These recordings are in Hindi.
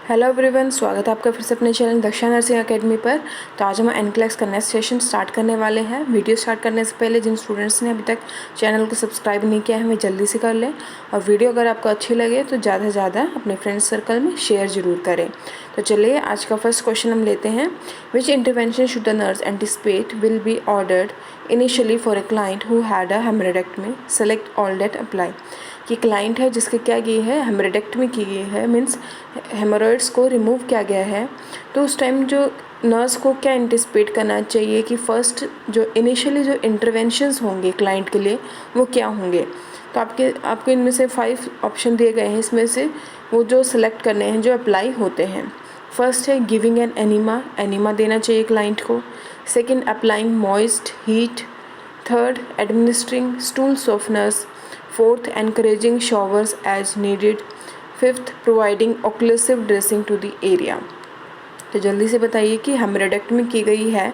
हेलो एवरीवन, स्वागत है आपका फिर से अपने चैनल दक्षा नर्सिंग एकेडमी पर। तो आज हम एनक्लेक्स का नेक्स्ट सेशन स्टार्ट करने वाले हैं। वीडियो स्टार्ट करने से पहले जिन स्टूडेंट्स ने अभी तक चैनल को सब्सक्राइब नहीं किया है वे जल्दी से कर लें, और वीडियो अगर आपको अच्छी लगे तो ज़्यादा से ज़्यादा अपने फ्रेंड्स सर्कल में शेयर ज़रूर करें। तो चलिए आज का फर्स्ट क्वेश्चन हम लेते हैं। Which intervention should the nurse anticipate will be ordered initially for a client who had a hemorrhoidectomy, select all that apply. कि क्लाइंट है जिसके क्या की है, हेमरेक्टमी की गई है, मीन्स हेमोरॉइड्स को रिमूव किया गया है। तो उस टाइम जो नर्स को क्या एंटिसिपेट करना चाहिए कि फ़र्स्ट जो इनिशियली जो इंटरवेंशंस होंगे क्लाइंट के लिए वो क्या होंगे। तो आपको इनमें से 5 ऑप्शन दिए गए हैं, इसमें से वो जो सिलेक्ट करने हैं जो अप्लाई होते हैं। फर्स्ट है गिविंग एन एनिमा देना चाहिए क्लाइंट को। Second, applying moist heat. Third, administering stool softeners. Fourth, encouraging showers as needed. Fifth, providing occlusive dressing to the area. तो जल्दी से बताइए कि हेमरेक्टमी की गई है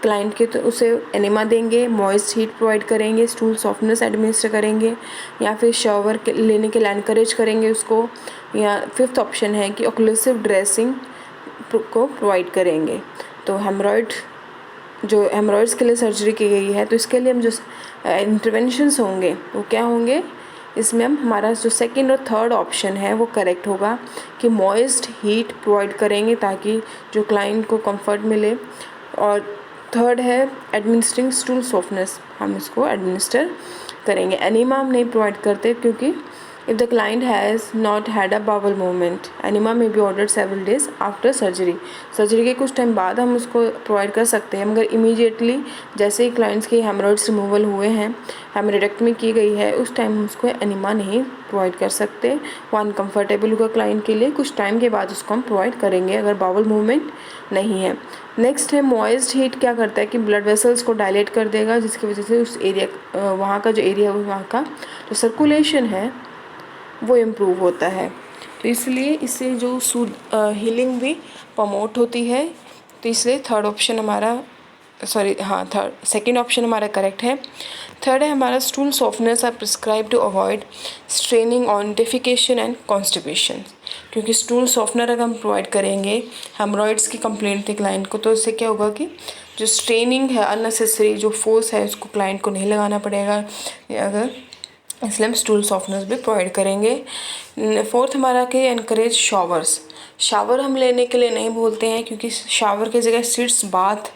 क्लाइंट के, तो उसे एनिमा देंगे, मॉइस्ट हीट प्रोवाइड करेंगे, स्टूल सॉफ्टनेस एडमिनिस्टर करेंगे, या फिर शॉवर लेने के लिए एनकरेज करेंगे उसको, या फिफ्थ ऑप्शन है कि ऑक्लूसिव ड्रेसिंग को प्रोवाइड करेंगे। तो हेमरॉइड्स के लिए सर्जरी की गई है, तो इसके लिए हम जो इंटरवेंशंस होंगे वो क्या होंगे, इसमें हम हमारा जो सेकंड और थर्ड ऑप्शन है वो करेक्ट होगा कि मॉइस्ट हीट प्रोवाइड करेंगे ताकि जो क्लाइंट को कंफर्ट मिले। और थर्ड है एडमिनिस्ट्रिंग स्टूल सॉफ्टनेस, हम इसको एडमिनिस्टर करेंगे। एनिमा हम नहीं प्रोवाइड करते क्योंकि if the client has not had a bowel movement, enema may be ordered several days after surgery। Surgery के कुछ टाइम बाद हम उसको प्रोवाइड कर सकते हैं, मगर इमीडिएटली जैसे ही क्लाइंट्स के हेमरॉइड्स रिमूवल हुए हैं, हेमरेक्टमी की गई है, उस टाइम हम उसको एनिमा नहीं प्रोवाइड कर सकते। वो अनकम्फर्टेबल होगा क्लाइंट के लिए, कुछ टाइम के बाद उसको हम प्रोवाइड करेंगे अगर बाउल मूवमेंट नहीं है। नेक्स्ट है मॉइस्ट हीट। क्या करता है कि ब्लड वेसल्स को डायलेट कर देगा, जिसकी वजह से उस एरिया वहाँ का जो एरिया वहाँ का जो सर्कुलेशन है वो इम्प्रूव होता है। तो इसलिए इससे जो हीलिंग भी प्रमोट होती है। तो इसलिए थर्ड ऑप्शन हमारा सेकंड ऑप्शन हमारा करेक्ट है। थर्ड है हमारा stool softeners are prescribe to avoid straining on defecation and constipation. क्योंकि स्टूल सॉफ्टनर अगर हम प्रोवाइड करेंगे हेमरॉइड्स की कंप्लेंट थी क्लाइंट को, तो इससे क्या होगा कि जो स्ट्रेनिंग है, अननेसेसरी जो फोर्स है, उसको क्लाइंट को नहीं लगाना पड़ेगा अगर, इसलिए हम स्टूल सॉफ्टनर्स भी प्रोवाइड करेंगे। फोर्थ हमारा कि एनकरेज शावर हम लेने के लिए नहीं बोलते हैं, क्योंकि शावर की जगह सीट्स बाथ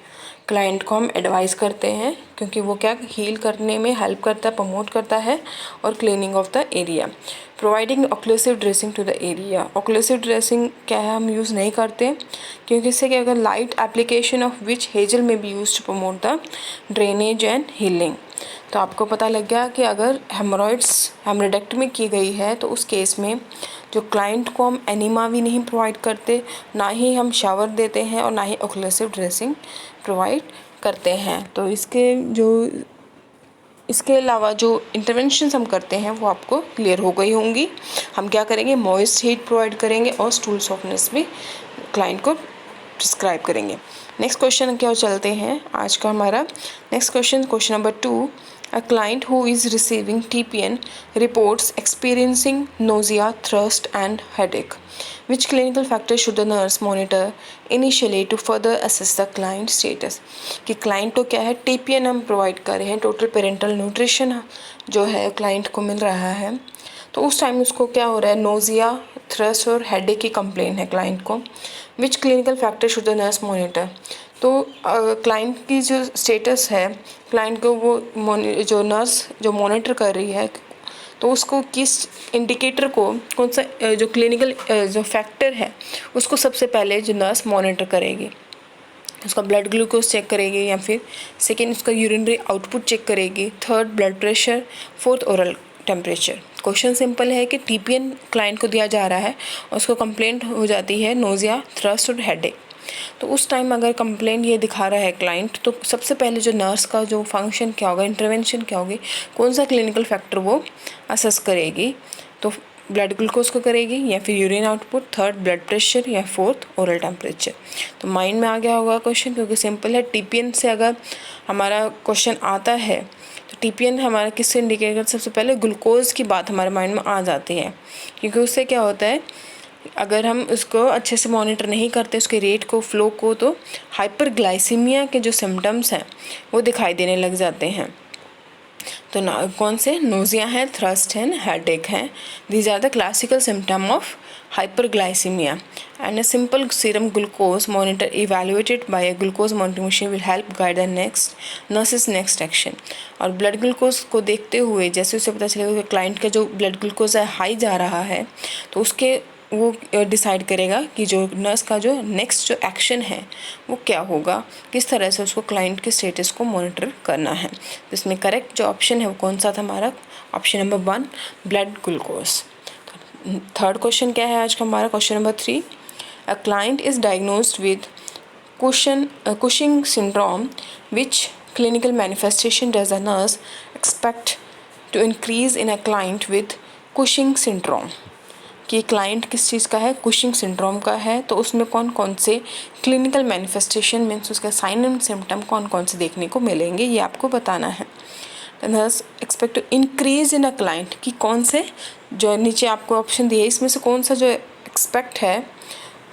क्लाइंट को हम एडवाइस करते हैं, क्योंकि वो क्या हील करने में हेल्प करता है, प्रमोट करता है, और cleaning of the area. Providing occlusive dressing to the area. Occlusive dressing क्या है, हम यूज़ नहीं करते, क्योंकि इससे क्या अगर light application of witch hazel may be use to promote the drainage and healing. तो आपको पता लग गया कि अगर हेमरेक्टमी की गई है तो उस केस में जो क्लाइंट को हम एनिमा भी नहीं प्रोवाइड करते, ना ही हम शावर देते हैं, और ना ही ऑक्लूसिव ड्रेसिंग प्रोवाइड करते हैं। तो इसके अलावा जो इंटरवेंशंस हम करते हैं वो आपको क्लियर हो गई होंगी। हम क्या करेंगे, मॉइस्ट हीट प्रोवाइड करेंगे और स्टूल सॉफ्टनेस भी क्लाइंट को प्रिस्क्राइब करेंगे। नेक्स्ट क्वेश्चन क्या चलते हैं आज का हमारा next question number 2। A client who is receiving TPN reports experiencing nausea, thirst and headache. Which clinical factor should the nurse monitor initially to further assess the client status? कि client को क्या है, TPN हम प्रोवाइड कर रहे हैं, टोटल पेरेंटल न्यूट्रिशन जो है क्लाइंट को मिल रहा है, तो उस टाइम उसको क्या हो रहा है, नोज़िया, थ्रस्ट और हेडेक की कंप्लेन है क्लाइंट को। Which clinical factor should the nurse monitor. तो क्लाइंट की जो स्टेटस है, क्लाइंट को वो जो नर्स जो मॉनिटर कर रही है, तो उसको किस इंडिकेटर को, कौन सा जो क्लिनिकल जो फैक्टर है उसको सबसे पहले जो नर्स मॉनिटर करेगी, उसका ब्लड ग्लूकोज चेक करेगी, या फिर सेकेंड उसका यूरिनरी आउटपुट चेक करेगी, third blood pressure, fourth oral temperature. Question simple है कि टीपीएन क्लाइंट को दिया जा रहा है और उसको कंप्लेंट हो जाती है नोज़िया, थ्रस्ट और हेडेक। तो उस टाइम अगर कंप्लेंट ये दिखा रहा है क्लाइंट, तो सबसे पहले जो नर्स का जो फंक्शन क्या होगा, इंटरवेंशन क्या होगी, कौन सा क्लिनिकल फैक्टर वो असेस करेगी। तो ब्लड ग्लूकोज को करेगी, या फिर urine output, third blood pressure, या फोर्थ ओरल टेम्परेचर। तो माइंड में आ गया होगा क्वेश्चन, क्योंकि सिंपल है। टीपीएन से अगर हमारा क्वेश्चन आता है तो टीपीएन हमारा किससे इंडिकेट करता है, सबसे पहले ग्लूकोज की बात हमारे माइंड में आ जाती है, क्योंकि उससे क्या होता है अगर हम उसको अच्छे से मॉनिटर नहीं करते उसके रेट को, फ्लो को, तो हाइपरग्लाइसीमिया के जो सिम्टम्स हैं वो दिखाई देने लग जाते हैं। तो कौन से? नोज़िया है, थ्रस्ट है, हेडेक है। These are the classical symptom of hyperglycemia, and a simple serum glucose monitor evaluated by a glucose monitoring machine will help guide the nurse's next action। और ब्लड ग्लूकोज को देखते हुए जैसे उसे पता चलेगा कि क्लाइंट का जो ब्लड ग्लूकोज है हाई जा रहा है, तो उसके वो डिसाइड करेगा कि जो नर्स का जो नेक्स्ट जो एक्शन है वो क्या होगा, किस तरह से उसको क्लाइंट के स्टेटस को मॉनिटर करना है। तो इसमें करेक्ट जो ऑप्शन है वो कौन सा था हमारा? Option number 1, blood glucose. Third question क्या है आज का हमारा? Question number 3, a client is diagnosed with Cushing syndrome, which clinical manifestation does a nurse expect to increase in a client with Cushing syndrome. कि क्लाइंट किस चीज़ का है? कुशिंग सिंड्रोम का है। तो उसमें कौन कौन से क्लिनिकल मैनिफेस्टेशन मीन्स उसका साइन एंड सिम्टम कौन कौन से देखने को मिलेंगे, ये आपको बताना है। Nurse expect to increase in a client, कि कौन से जो नीचे आपको ऑप्शन दिए इसमें से कौन सा जो एक्सपेक्ट है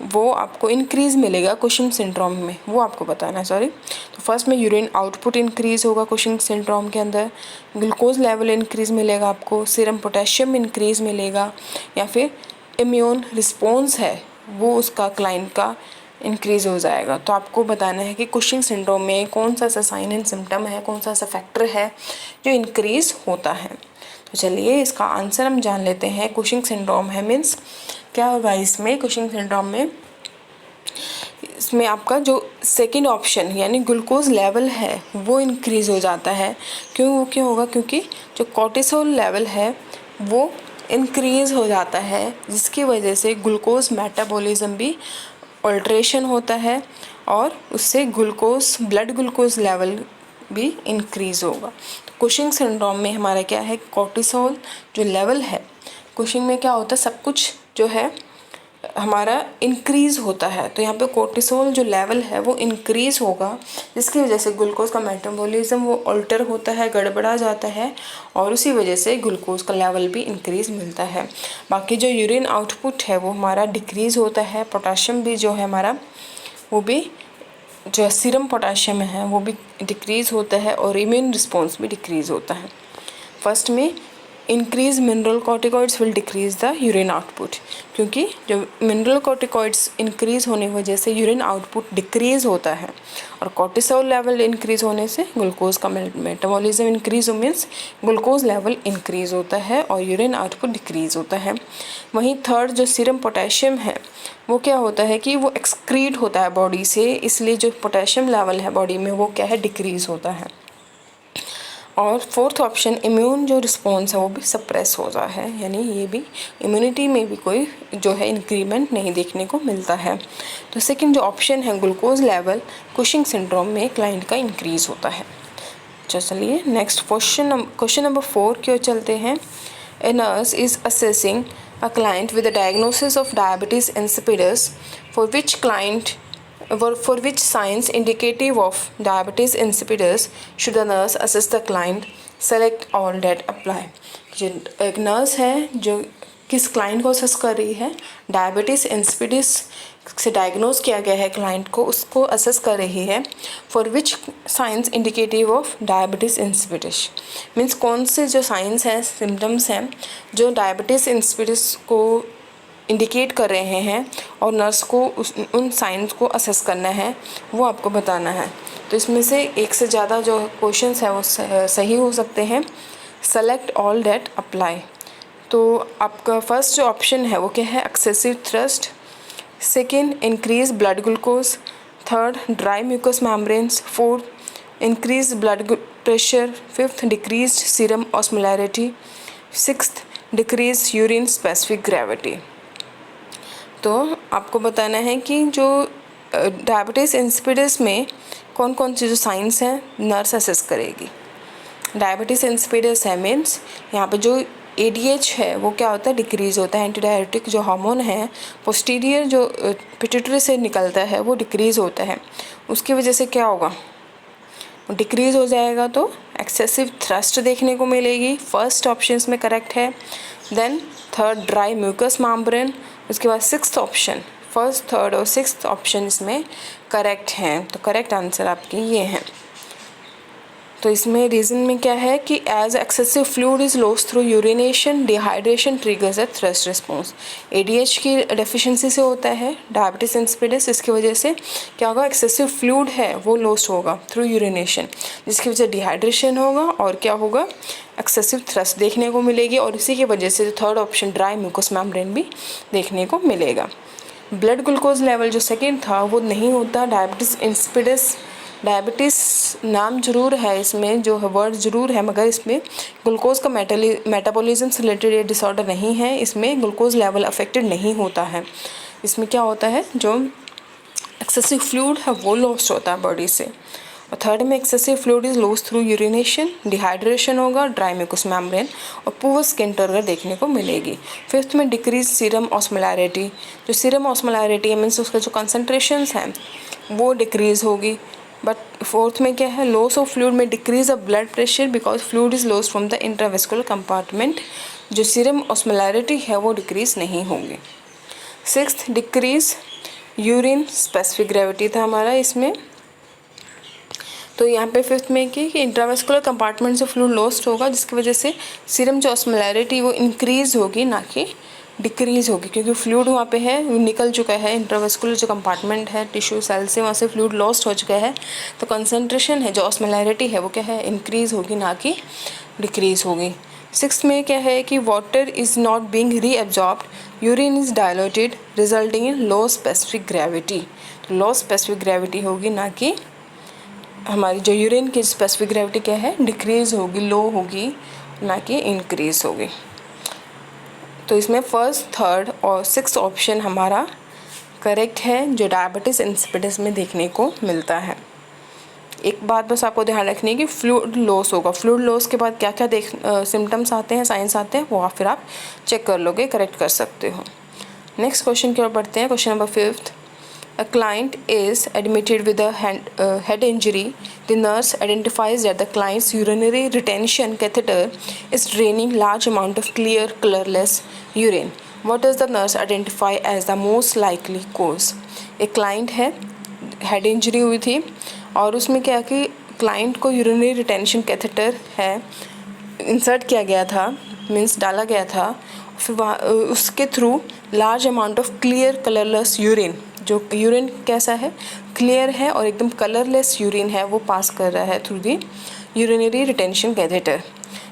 वो आपको इंक्रीज मिलेगा कुशिंग सिंड्रोम में, वो आपको बताना है। सॉरी, तो फर्स्ट में यूरिन आउटपुट इंक्रीज होगा कुशिंग सिंड्रोम के अंदर, ग्लूकोज लेवल इंक्रीज मिलेगा आपको, सीरम पोटेशियम इंक्रीज मिलेगा, या फिर इम्यून रिस्पॉन्स है वो उसका क्लाइंट का इंक्रीज हो जाएगा। तो आपको बताना है कि कुशिंग सिंड्रोम में कौन सा ऐसा साइन एंड सिम्टम है, कौन सा ऐसा फैक्टर है जो इंक्रीज होता है। तो चलिए इसका आंसर हम जान लेते हैं। कुशिंग सिंड्रोम है मीन्स क्या होगा इसमें? कुशिंग सिंड्रोम में इसमें आपका जो सेकंड ऑप्शन यानी ग्लूकोज लेवल है वो इंक्रीज हो जाता है। क्यों होगा? क्योंकि जो कॉर्टिसोल लेवल है वो इंक्रीज हो जाता है, जिसकी वजह से ग्लूकोज मेटाबॉलिज्म भी अल्ट्रेशन होता है और उससे ब्लड ग्लूकोज लेवल भी इंक्रीज होगा। तो कुशिंग सिंड्रोम में हमारा क्या है? कॉर्टिसोल जो लेवल है, कुशिंग में क्या होता है? सब कुछ जो है हमारा इंक्रीज होता है। तो यहाँ पे कोर्टिसोल जो लेवल है वो इंक्रीज होगा, जिसकी वजह से ग्लूकोज का मेटाबॉलिज्म वो अल्टर होता है, गड़बड़ा जाता है, और उसी वजह से ग्लूकोज का लेवल भी इंक्रीज मिलता है। बाकी जो यूरिन आउटपुट है वो हमारा डिक्रीज होता है, पोटाशियम भी जो है हमारा वो भी जो सीरम पोटाशियम है वो भी डिक्रीज होता है, और इम्यून रिस्पॉन्स भी डिक्रीज होता है। फर्स्ट में increase mineral corticoids will decrease the urine output, क्योंकि जो मिनरल कॉर्टिकॉइड्स इंक्रीज होने की वजह से यूरिन आउटपुट डिक्रीज होता है, और कॉर्टिसोल लेवल इंक्रीज होने से ग्लूकोज का मेटाबॉलिज्म इंक्रीज हो मीन्स ग्लूकोज लेवल इंक्रीज होता है और यूरिन आउटपुट डिक्रीज होता है। वहीं थर्ड जो सीरम पोटेशियम है वो क्या होता है कि वो एक्सक्रीट होता है बॉडी से, इसलिए जो पोटेशियम लेवल है बॉडी में वो क्या है? डिक्रीज होता है। और फोर्थ ऑप्शन इम्यून जो रिस्पॉन्स है वो भी सप्रेस हो रहा है, यानी ये भी इम्यूनिटी में भी कोई जो है इंक्रीमेंट नहीं देखने को मिलता है। तो सेकंड जो ऑप्शन है ग्लूकोज लेवल कुशिंग सिंड्रोम में क्लाइंट का इंक्रीज होता है। चलिए नेक्स्ट क्वेश्चन नंबर 4 की ओर चलते हैं। A nurse is assessing a client with a diagnosis of diabetes insipidus for which signs indicative of diabetes insipidus should the nurse assess the client, select all that apply। जो एक नर्स है जो किस क्लाइंट को असेस कर रही है? डायबिटीज़ इंसिपिडस से डायग्नोज किया गया है क्लाइंट को, उसको असेस कर रही है। For which science indicative of diabetes insipidus means कौन से जो साइंस हैं, सिम्टम्स हैं जो डायबिटीज़ इंसिपिडस को इंडिकेट कर रहे हैं, और नर्स को उन साइंस को असेस करना है, वो आपको बताना है। तो इसमें से एक से ज़्यादा जो क्वेश्चंस हैं वो सही हो सकते हैं। Select all that apply. तो आपका फर्स्ट जो ऑप्शन है वो क्या है? Excessive thirst, second increase blood glucose, third dry mucous membranes, fourth increase blood pressure, fifth decrease serum osmolarity, sixth decrease urine specific gravity. तो आपको बताना है कि जो डायबिटीज़ इंसिपिडस में कौन कौन सी जो साइंस हैं नर्स असेस करेगी। डायबिटीज़ इंसिपिडस है मीन्स यहाँ पे जो ADH है वो क्या होता है? डिक्रीज़ होता है। एंटीडायरेटिक जो हार्मोन है पोस्टीरियर जो पिट्यूटरी से निकलता है वो डिक्रीज़ होता है, उसकी वजह से क्या होगा? डिक्रीज़ हो जाएगा, तो एक्सेसिव थ्रस्ट देखने को मिलेगी। फर्स्ट ऑप्शन में करेक्ट है। Then third dry mucous membrane, उसके बाद सिक्स्थ ऑप्शन, फर्स्ट, थर्ड और सिक्स्थ ऑप्शन इसमें करेक्ट हैं। तो करेक्ट आंसर आपके ये हैं। तो इसमें रीज़न में क्या है कि as excessive fluid is lost through urination, dehydration triggers a thirst response. ADH की डेफिशिएंसी से होता है डायबिटीज इंसिपिडिस। इसकी वजह से क्या होगा, एक्सेसिव फ्लूइड है वो लॉस्ट होगा थ्रू यूरिनेशन, जिसकी वजह से डिहाइड्रेशन होगा और क्या होगा, एक्सेसिव थ्रस्ट देखने को मिलेगी। और इसी की वजह से third option dry mucous membrane भी देखने को मिलेगा। ब्लड ग्लूकोज लेवल जो सेकेंड था वो नहीं होता डायबिटीज़ इंसिपिडिस। डायबिटीज़ नाम जरूर है, इसमें जो है वर्ड ज़रूर है, मगर इसमें ग्लूकोज का मेटाबॉलिज्म से रिलेटेड ये डिसऑर्डर नहीं है। इसमें ग्लूकोज लेवल अफेक्टेड नहीं होता है। इसमें क्या होता है, जो एक्सेसिव फ्लूइड है वो लॉस्ट होता है बॉडी से। और थर्ड में excessive fluid is lost through urination, dehydration होगा, ड्राई म्यूकस मेम्ब्रेन और पुअर स्किन टर्गर देखने को मिलेगी। फिफ्थ में डिक्रीज सीरम ऑस्मोलैरिटी। जो सीरम ऑस्मोलैरिटी है मीन्स उसका जो कंसनट्रेशंस हैं वो डिक्रीज़ होगी। बट फोर्थ में क्या है, लॉस ऑफ फ्लूइड में decrease of blood pressure because fluid is lost from the intravascular compartment. जो सीरम ऑस्मोलैरिटी है वो डिक्रीज नहीं होगी। Sixth, decrease urine specific gravity था हमारा इसमें। तो यहाँ पे फिफ्थ में कि इंट्रावेस्कुलर कंपार्टमेंट से फ्लूइड लॉस्ट होगा, जिसकी वजह से सीरम जो ऑस्मोलैरिटी वो इंक्रीज़ होगी ना कि डिक्रीज़ होगी, क्योंकि फ्लूइड वहाँ पे है, निकल चुका है। इंट्रावेस्कुलर जो कंपार्टमेंट है टिश्यू सेल से, वहाँ से फ्लूइड लॉस्ट हो चुका है। तो कंसनट्रेशन है जो ऑस्मोलैरिटी है वो क्या है, इंक्रीज़ होगी ना कि डिक्रीज़ होगी। सिक्स्थ में क्या है कि water is not being reabsorbed, urine is diluted resulting in low specific gravity. तो लो स्पेसिफिक ग्रेविटी होगी ना कि हमारी जो यूरिन की स्पेसिफिक ग्रेविटी क्या है, डिक्रीज़ होगी, लो होगी ना कि इंक्रीज़ होगी। तो इसमें फर्स्ट, थर्ड और सिक्स्थ ऑप्शन हमारा करेक्ट है जो डायबिटीज़ इंसिपिडिस में देखने को मिलता है। एक बात बस आपको ध्यान रखनी है कि फ्लूइड लॉस होगा। फ्लूइड लॉस के बाद क्या क्या सिम्टम्स आते हैं, साइंस आते हैं, वो फिर आप चेक कर लोगे, करेक्ट कर सकते हो। नेक्स्ट क्वेश्चन की ओर बढ़ते हैं। Question number fifth, a client is admitted with a head injury. The nurse identifies that the client's urinary retention catheter is draining large amount of clear colorless urine. What does the nurse identify as the most likely cause? एक client है, head injury हुई थी और उसमें क्या कि client को urinary retention catheter है इंसर्ट किया गया था, मीन्स डाला गया था, फिर वहाँ उसके through large amount of clear colourless urine, जो यूरिन कैसा है, क्लियर है और एकदम कलरलेस यूरिन है, वो पास कर रहा है through the urinary retention catheter.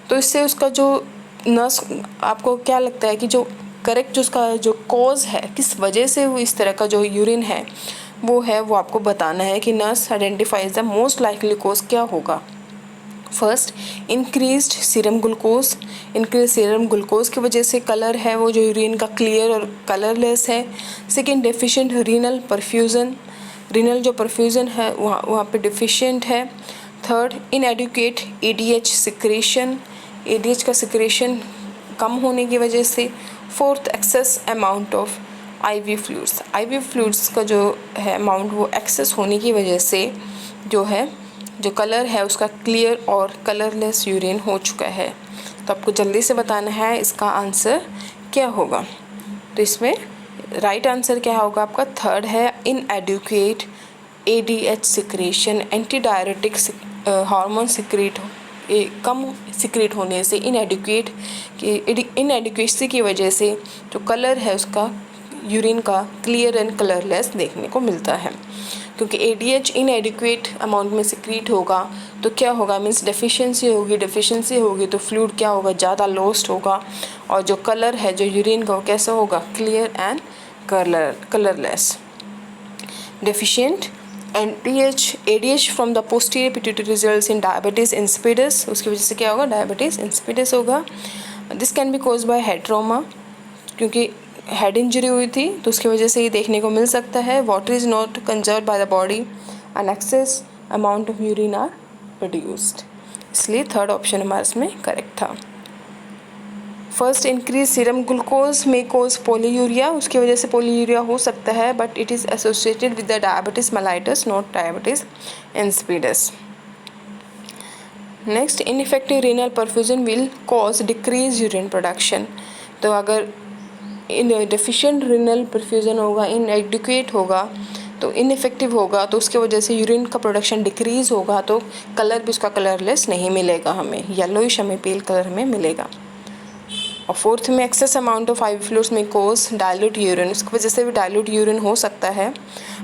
तो इससे उसका जो नर्स, आपको क्या लगता है कि जो करेक्ट जो उसका जो कॉज है, किस वजह से वो इस तरह का जो यूरिन है वो है, वो आपको बताना है कि nurse identifies the most likely cause क्या होगा। First, increased serum glucose. Increase serum glucose की वजह से कलर है वो जो यूरिन का क्लियर और कलरलेस है। Second, deficient renal perfusion. Renal जो परफ्यूज़न है वहाँ पे डिफिशिएंट है। Third, इनएडिक्वेट ADH secretion. एडीएच का सिक्रेशन कम होने की वजह से। Fourth, access amount of ivy fluids. Ivy fluids का जो है अमाउंट वो एक्सेस होने की वजह से जो है जो कलर है उसका क्लियर और कलरलेस यूरिन हो चुका है। तो आपको जल्दी से बताना है इसका आंसर क्या होगा। तो इसमें राइट आंसर क्या होगा आपका, थर्ड है inadequate ADH secretion. Anti diuretic hormone secrete कम सिक्रेट होने से, इनएडिक्वेसी की वजह से जो कलर है उसका यूरिन का क्लियर एंड कलरलेस देखने को मिलता है। क्योंकि एडीएच इनएडिक्वेट अमाउंट में सिक्रीट होगा तो क्या होगा, मीन्स डेफिशिएंसी होगी तो फ्लूइड क्या होगा, ज़्यादा लॉस्ट होगा और जो कलर है जो यूरिन का वो कैसा होगा, clear and colourless. Deficient ADH from the posterior pituitary results in diabetes insipidus. उसकी वजह से क्या होगा, डायबिटीज़ इंसिपिडिस होगा। This can be cause by head trauma, क्योंकि हेड इंजरी हुई थी तो उसकी वजह से ये देखने को मिल सकता है। Water is not conserve by the body and excess amount of urine are produced. इसलिए थर्ड ऑप्शन हमारे इसमें करेक्ट था। फर्स्ट, इंक्रीज सीरम ग्लूकोज में कोज पोलीयूरिया। उसकी वजह से पोलीयूरिया हो सकता है but it is associated with the diabetes mellitus, not diabetes insipidus. Next, ineffective renal perfusion will cause decrease urine production. तो अगर इन डेफिशिएंट रीनल परफ्यूजन होगा, इनएडिक्वेट होगा, तो इनइफेक्टिव होगा, तो उसके वजह से यूरिन का प्रोडक्शन डिक्रीज़ होगा, तो कलर भी उसका कलरलेस नहीं मिलेगा, हमें येलोइश हमें पेल कलर में मिलेगा। और फोर्थ में access amount of IV fluids में कोज डायल्यूट यूरिन, उसकी वजह से भी डायल्यूट यूरिन हो सकता है।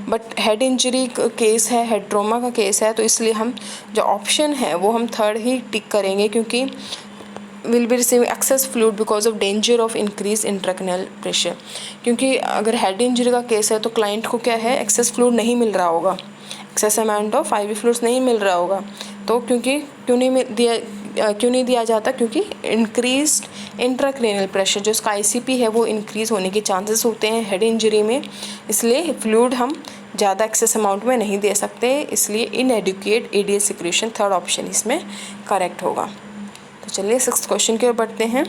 बट हेड इंजरी केस है, हेड ट्रॉमा का केस है, तो इसलिए हम जो ऑप्शन है वो हम थर्ड ही टिक करेंगे, क्योंकि will be receiving access fluid because of danger of increase intracranial pressure. क्योंकि अगर हेड इंजरी का केस है तो क्लाइंट को क्या है, एक्सेस फ्लूइड नहीं मिल रहा होगा, access amount of IV fluids नहीं मिल रहा होगा। तो क्यों नहीं दिया जाता, क्योंकि इंक्रीज्ड इंट्राक्रैनियल प्रेशर जो इसका ICP है वो इंक्रीज़ होने के चांसेस होते हैं हेड इंजरी में, इसलिए फ्लूइड हम ज़्यादा एक्सेस अमाउंट में नहीं दे सकते, इसलिए इनएडिक्वेट ADH सिक्रेशन थर्ड ऑप्शन इसमें करेक्ट होगा। तो चलिए 6th क्वेश्चन की ओर बढ़ते हैं।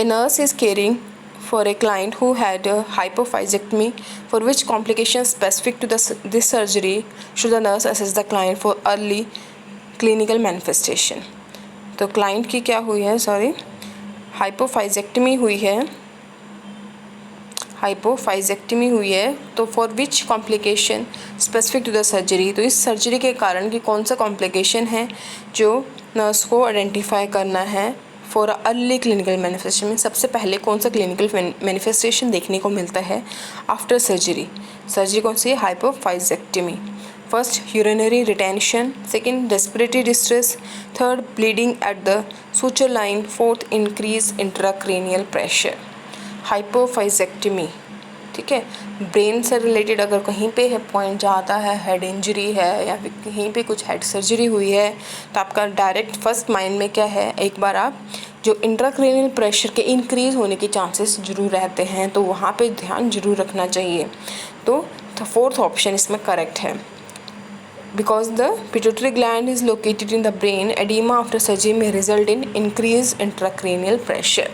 A nurse is caring for a client who had a hypophysiectomy, for which complications specific to this surgery should the nurse assess the client for early clinical manifestation। तो क्लाइंट की क्या हुई है, हाइपोफाइजेक्टमी हुई है, तो for which complication specific to the surgery, तो इस सर्जरी के कारण की कौन सा कॉम्प्लिकेशन है जो नर्स को आइडेंटिफाई करना है फॉर अर्ली क्लिनिकल मैनिफेस्टेशन में। सबसे पहले कौन सा क्लिनिकल मैनिफेस्टेशन देखने को मिलता है आफ्टर सर्जरी कौन सी है, hypophysectomy. First urinary retention, second respiratory distress, third bleeding at the suture line, fourth increase intracranial pressure. Hypophysectomy, ठीक है, ब्रेन से रिलेटेड अगर कहीं पे है पॉइंट जाता है, हेड इंजरी है या फिर कहीं पे कुछ हेड सर्जरी हुई है, तो आपका डायरेक्ट फर्स्ट माइंड में क्या है, एक बार आप जो इंट्राक्रैनियल प्रेशर के इंक्रीज़ होने के चांसेस जरूर रहते हैं, तो वहाँ पे ध्यान जरूर रखना चाहिए। तो फोर्थ ऑप्शन इसमें करेक्ट है। Because the pituitary gland is located in the brain, edema after surgery may result in increased intracranial pressure।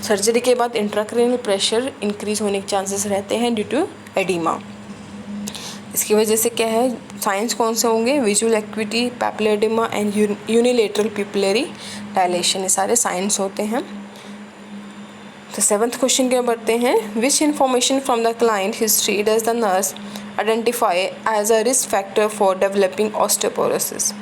Surgery के बाद इंट्राक्रैनियल प्रेशर इंक्रीज होने के चांसेस रहते हैं ड्यू टू एडिमा। इसकी वजह से क्या है, साइंस कौन से होंगे, visual acuity, papilloedema and unilateral pupillary dilation, ये सारे साइंस होते हैं। तो 7th क्वेश्चन के बढ़ते हैं। Which information from the client history does the nurse identify as a risk factor for developing osteoporosis.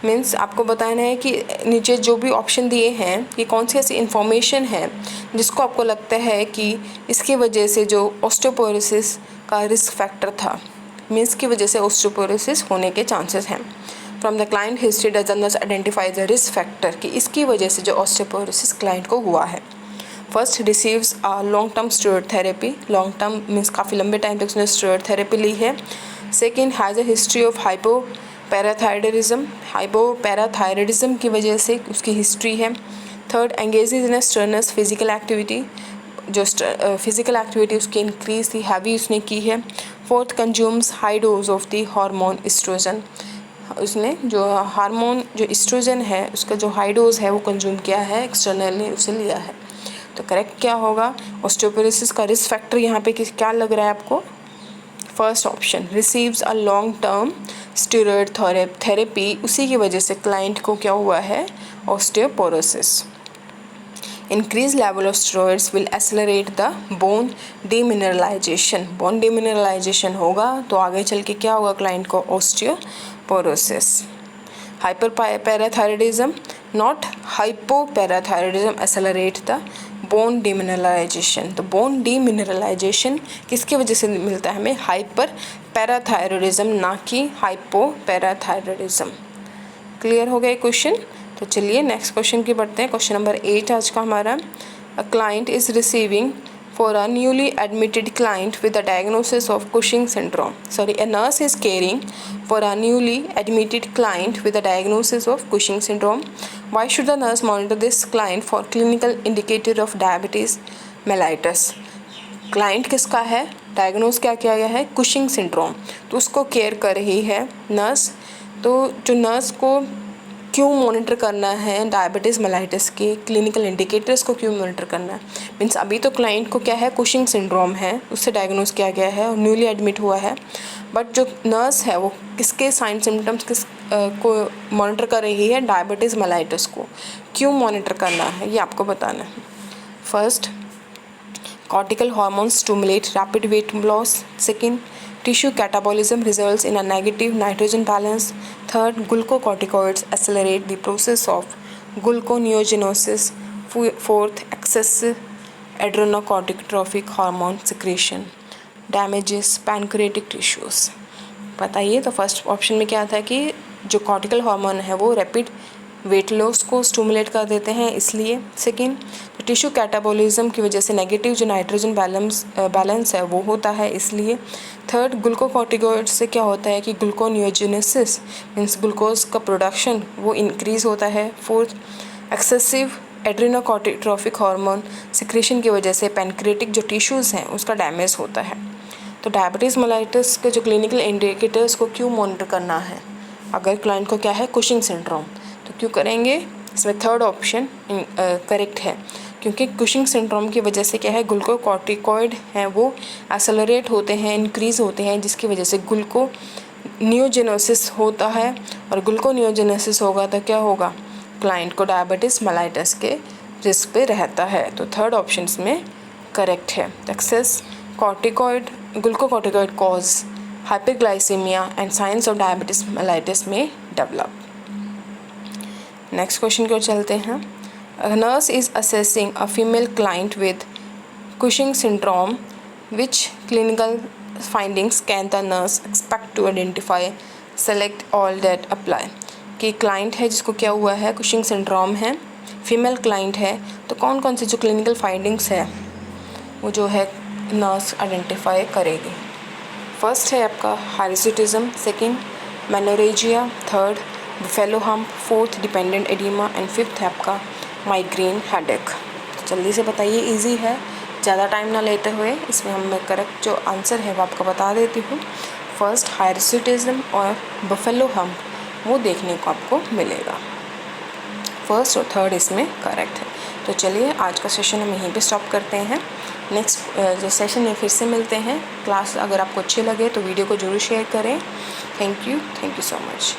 Means आपको बताना है कि नीचे जो भी ऑप्शन दिए हैं ये कौन सी ऐसी इन्फॉर्मेशन है जिसको आपको लगता है कि इसकी वजह से जो ऑस्टियोपोरोसिस का रिस्क फैक्टर था, मीन्स की वजह से ऑस्टियोपोरोसिस होने के चांसेस हैं। From the client history does the nurse identify the risk factor, कि इसकी वजह से जो ऑस्टियोपोरोसिस क्लाइंट को हुआ है। First, receives a long term steroid therapy, long term means काफ़ी लंबे टाइम तक उसने स्टेरॉयड थेरेपी ली है। Second, has a history of hypoparathyroidism की वजह से उसकी हिस्ट्री है। Third, engages in a strenuous physical activity, जो फिजिकल एक्टिविटी उसकी इंक्रीज थी, हैवी उसने की है। Fourth, consumes high dose of the hormone oestrogen, उसने जो हार्मोन जो एस्ट्रोजन है उसका जो हाई डोज है वो कंज्यूम किया है, एक्सटर्नली उसे लिया है। तो करेक्ट क्या होगा, ऑस्टियोपोरोसिस का रिस्क फैक्टर यहाँ पे क्या लग रहा है आपको, first option, receives a long term steroid therapy, उसी की वजह से क्लाइंट को क्या हुआ है, osteoporosis. Increase level of steroids will accelerate the bone demineralisation, bone demineralisation होगा तो आगे चल के क्या होगा क्लाइंट को, osteoporosis. Hyperparathyroidism not hypoparathyroidism accelerate the bone demineralisation. तो बोन डीमिनरलाइजेशन किसकी वजह से मिलता है हमें, हाइपर पैराथायरॉयडिज्म, ना कि हाइपोपैराथायरॉयडिज्म। क्लियर हो गया क्वेश्चन। तो चलिए नेक्स्ट क्वेश्चन की बढ़ते हैं। क्वेश्चन नंबर 8 आज का हमारा, अ client is receiving for a newly admitted client with a diagnosis of Cushing syndrome. A nurse is caring for a newly admitted client with a diagnosis of Cushing syndrome. Why should the nurse monitor this client for clinical indicator of diabetes mellitus? Client किसका है, डायग्नोज क्या किया गया है, कुशिंग सिंड्रोम, तो उसको केयर कर रही है नर्स। तो जो नर्स को क्यों मॉनिटर करना है डायबिटीज़ मेलाइटिस के क्लिनिकल इंडिकेटर्स को क्यों मॉनिटर करना है, मीन्स अभी तो क्लाइंट को क्या है, कुशिंग सिंड्रोम है, उससे डायग्नोज किया गया है और न्यूली एडमिट हुआ है, बट जो नर्स है वो किसके साइन सिम्टम्स को मॉनिटर कर रही है, डायबिटीज़ मेलाइटिस को। क्यों मॉनिटर करना है ये आपको बताना है। First, cortical hormones stimulate rapid weight loss. Second, tissue catabolism results in a negative nitrogen balance. Third, glucocorticoids accelerate the process of gluconeogenesis. Fourth, excessive adrenocorticotropic hormone secretion damages pancreatic tissues. बताइए, तो फर्स्ट ऑप्शन में क्या था कि जो कॉर्टिकल हार्मोन है वो रैपिड वेट लॉस को स्टिमुलेट कर देते हैं, इसलिए। सेकेंड, टिश्यू कैटाबॉलिज्म की वजह से नेगेटिव जो नाइट्रोजन बैलेंस है वो होता है, इसलिए। थर्ड, ग्लूकोकॉर्टिकॉइड से क्या होता है कि ग्लूकोनियोजेनेसिस मीन्स ग्लूकोज का प्रोडक्शन वो इंक्रीज़ होता है। फोर्थ, एक्सेसिव एड्रेनोकॉर्टिट्रोफिक हार्मोन सिक्रेशन की वजह से पैनक्रेटिक जो टिश्यूज़ हैं उसका डैमेज होता है। तो डायबिटीज़ मेलाइटिस के जो क्लिनिकल इंडिकेटर्स को क्यों मॉनिटर करना है, अगर क्लाइंट को क्या है कुशिंग सिंड्रोम, तो क्यों करेंगे, इसमें थर्ड ऑप्शन करेक्ट है, क्योंकि कुशिंग सिंड्रोम की वजह से क्या है ग्लूकोकॉर्टिकॉइड हैं वो एक्सेलरेट होते हैं, इंक्रीज़ होते हैं, जिसकी वजह से ग्लूकोनियोजेनेसिस होता है, और ग्लूकोनियोजेनेसिस होगा तो क्या होगा, क्लाइंट को डायबिटीज़ मेलाइटिस के रिस्क पे रहता है। तो थर्ड ऑप्शन में करेक्ट है। Excess glucocorticoid cause hyperglycemia and signs of diabetes mellitus may develop. Next question की ओर चलते हैं। A nurse is assessing a female client with Cushing syndrome. Which clinical findings can the nurse expect to identify? Select all that apply. कि क्लाइंट है जिसको क्या हुआ है, कुशिंग सिंड्रोम है, फीमेल क्लाइंट है, तो कौन कौन सी जो क्लिनिकल फाइंडिंग्स है वो जो है नर्स आइडेंटिफाई करेगी। फर्स्ट है आपका hirsutism, second menorrhagia, third buffalo hump, fourth dependent oedema and fifth है आपका माइग्रेन हेडेक। तो जल्दी से बताइए, इजी है, ज़्यादा टाइम ना लेते हुए इसमें हम करेक्ट जो आंसर है वो आपको बता देती हूँ। फर्स्ट हाइरसिटिज्म और बुफेलो हम्प वो देखने को आपको मिलेगा, फर्स्ट और थर्ड इसमें करेक्ट है। तो चलिए आज का सेशन हम यहीं पे स्टॉप करते हैं। नेक्स्ट जो सेशन में फिर से मिलते हैं। क्लास अगर आपको अच्छी लगे तो वीडियो को ज़रूर शेयर करें। Thank you so much.